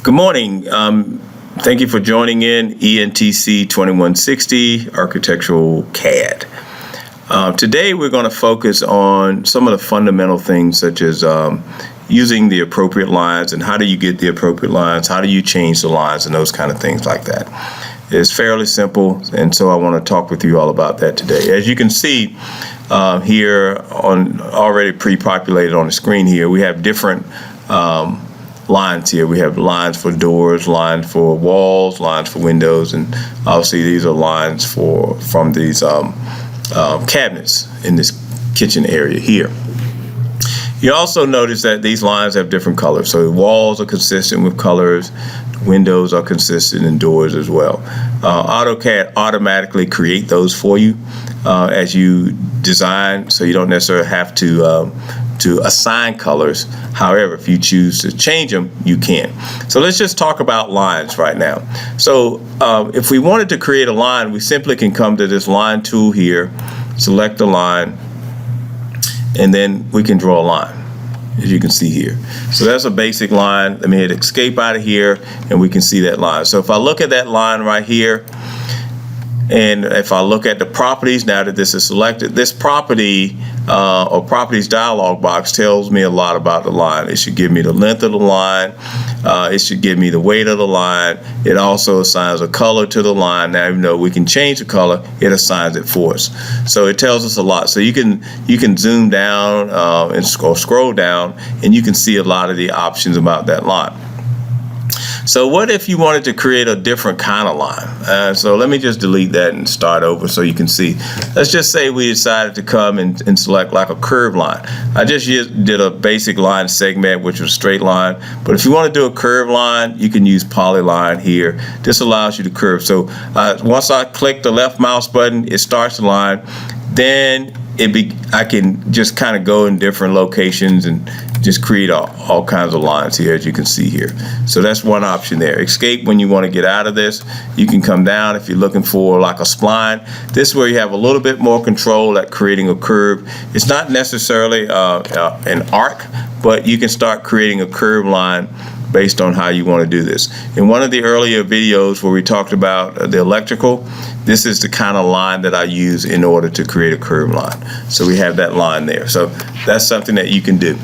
Good morning. Thank you for joining in ENTC 2160 Architectural CAD. Today we're going to focus on some of the fundamental things such as using the appropriate lines and how do you get the appropriate lines, how do you change the lines and those kind of things like that. It's fairly simple, and so I want to talk with you all about that today. As you can see here on already pre-populated on the screen here, we have different lines here. We have lines for doors, lines for walls, lines for windows, and obviously these are lines from these cabinets in this kitchen area here. You also notice that these lines have different colors. So the walls are consistent with colors, windows are consistent, and doors as well. AutoCAD automatically create those for you as you design, so you don't necessarily have to assign colors. However, if you choose to change them, you can. So let's just talk about lines right now. So if we wanted to create a line, we simply can come to this line tool here, select a line, and then we can draw a line, as you can see here. So that's a basic line. Let me hit escape out of here, and we can see that line. So if I look at that line right here, and if I look at the properties, now that this is selected, this property or properties dialog box tells me a lot about the line. It should give me the length of the line. It should give me the weight of the line. It also assigns a color to the line. Now, even though we can change the color, it assigns it for us. So it tells us a lot. So you can zoom down and scroll down, and you can see a lot of the options about that line. So what if you wanted to create a different kind of line? So let me just delete that and start over so you can see. Let's just say we decided to come and select like a curved line. I just did a basic line segment, which was a straight line. But if you want to do a curved line, you can use polyline here. This allows you to curve. So once I click the left mouse button, it starts the line. Then I can just kind of go in different locations and just create all kinds of lines here, as you can see here. So that's one option there. Escape when you want to get out of this. You can come down if you're looking for like a spline. This is where you have a little bit more control at creating a curve. It's not necessarily an arc, but you can start creating a curved line based on how you want to do this. In one of the earlier videos where we talked about the electrical, this is the kind of line that I use in order to create a curved line. So we have that line there. So that's something that you can do.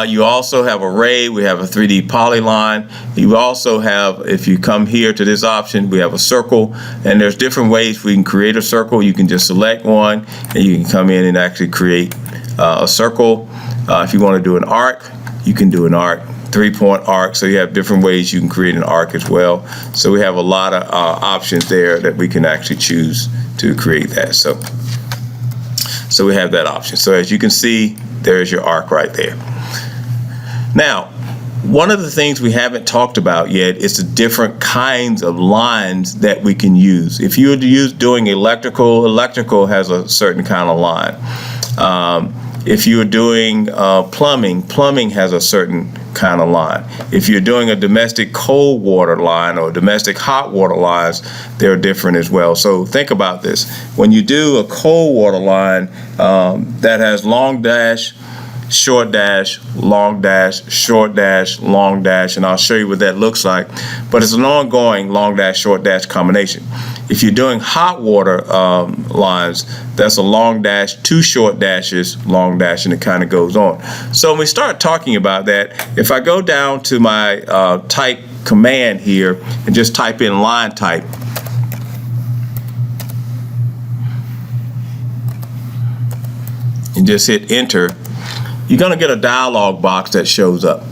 You also have array. We have a 3D polyline. You also have, if you come here to this option, we have a circle, and there's different ways we can create a circle. You can just select one, and you can come in and actually create a circle. If you want to do an arc, you can do an arc. 3-point arc, so you have different ways you can create an arc as well. So we have a lot of options there that we can actually choose to create that. So we have that option. So as you can see, there's your arc right there. Now, one of the things we haven't talked about yet is the different kinds of lines that we can use. If you're doing electrical has a certain kind of line. If you're doing plumbing has a certain kind of line. If you're doing a domestic cold water line or domestic hot water lines, they're different as well. So think about this. When you do a cold water line that has long dash, short dash, long dash, short dash, long dash, and I'll show you what that looks like, but it's an ongoing long dash, short dash combination. If you're doing hot water lines, that's a long dash, 2 short dashes, long dash, and it kind of goes on. So when we start talking about that, if I go down to my type command here and just type in line type, and just hit enter, you're going to get a dialog box that shows up.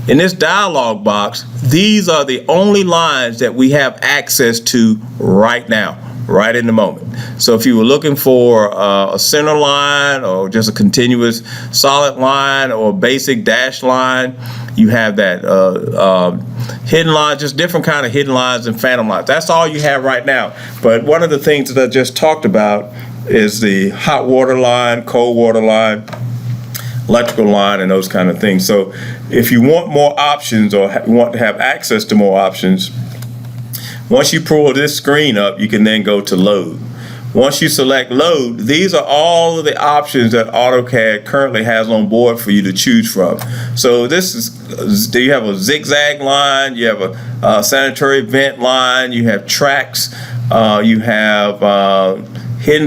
In this dialog box, these are the only lines that we have access to right now, right in the moment. So if you were looking for a center line or just a continuous solid line or basic dash line, you have that hidden line, just different kind of hidden lines and phantom lines. That's all you have right now. But one of the things that I just talked about is the hot water line, cold water line, electrical line, and those kind of things. So if you want more options or want to have access to more options, once you pull this screen up, you can then go to load. Once you select load, these are all of the options that AutoCAD currently has on board for you to choose from. So this is, you have a zigzag line, you have a sanitary vent line, you have tracks, you have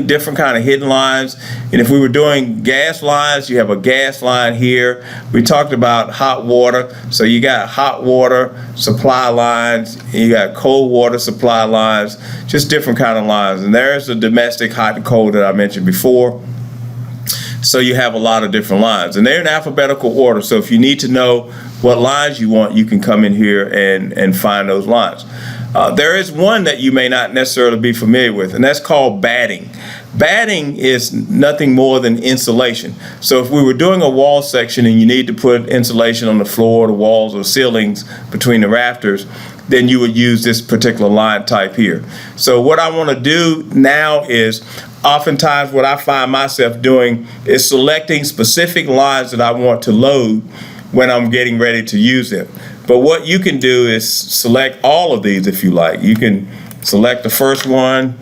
different kind of hidden lines. And if we were doing gas lines, you have a gas line here. We talked about hot water. So you got hot water supply lines, and you got cold water supply lines, just different kind of lines. And there's the domestic hot and cold that I mentioned before. So you have a lot of different lines, and they're in alphabetical order. So if you need to know what lines you want, you can come in here and find those lines. There is one that you may not necessarily be familiar with, and that's called batting. Batting is nothing more than insulation. So if we were doing a wall section and you need to put insulation on the floor, the walls, or ceilings between the rafters, then you would use this particular line type here. So what I want to do now is, oftentimes what I find myself doing is selecting specific lines that I want to load when I'm getting ready to use them. But what you can do is select all of these if you like. You can select the first one,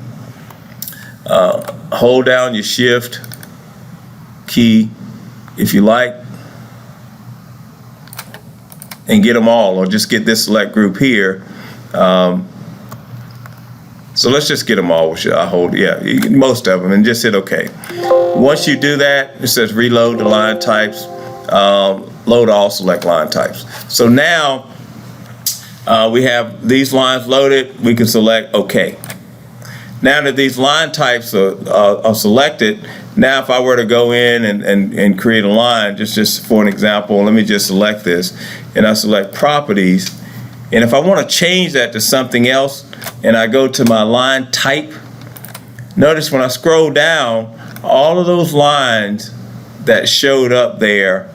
hold down your shift key if you like, and get them all, or just get this select group here. So let's just get them all. I hold, most of them, and just hit OK. Once you do that, it says reload the line types. Load all select line types. So now we have these lines loaded. We can select OK. Now that these line types are selected, now if I were to go in and create a line, just for an example, let me just select this, and I select properties. And if I want to change that to something else, and I go to my line type, notice when I scroll down, all of those lines that showed up there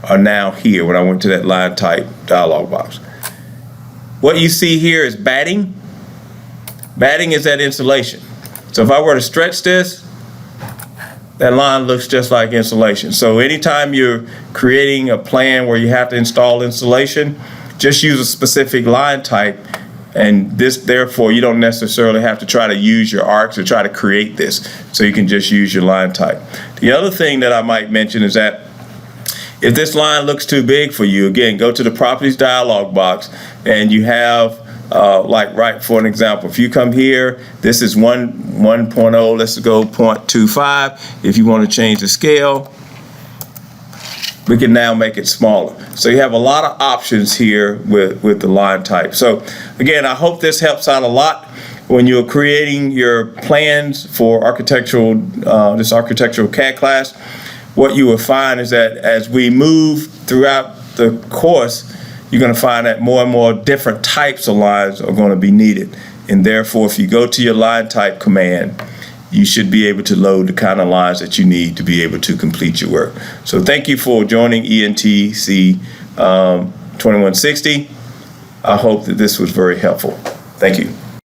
are now here when I went to that line type dialog box. What you see here is batting. Batting is that insulation. So if I were to stretch this, that line looks just like insulation. So anytime you're creating a plan where you have to install insulation, just use a specific line type, and therefore you don't necessarily have to try to use your arcs or try to create this. So you can just use your line type. The other thing that I might mention is that if this line looks too big for you, again, go to the properties dialog box, and you have right, for an example, if you come here, this is 1.0, let's go 0.25. If you want to change the scale, we can now make it smaller. So you have a lot of options here with the line type. So again, I hope this helps out a lot when you're creating your plans for this architectural CAD class. What you will find is that as we move throughout the course, you're going to find that more and more different types of lines are going to be needed. And therefore, if you go to your line type command, you should be able to load the kind of lines that you need to be able to complete your work. So thank you for joining ENTC 2160. I hope that this was very helpful. Thank you.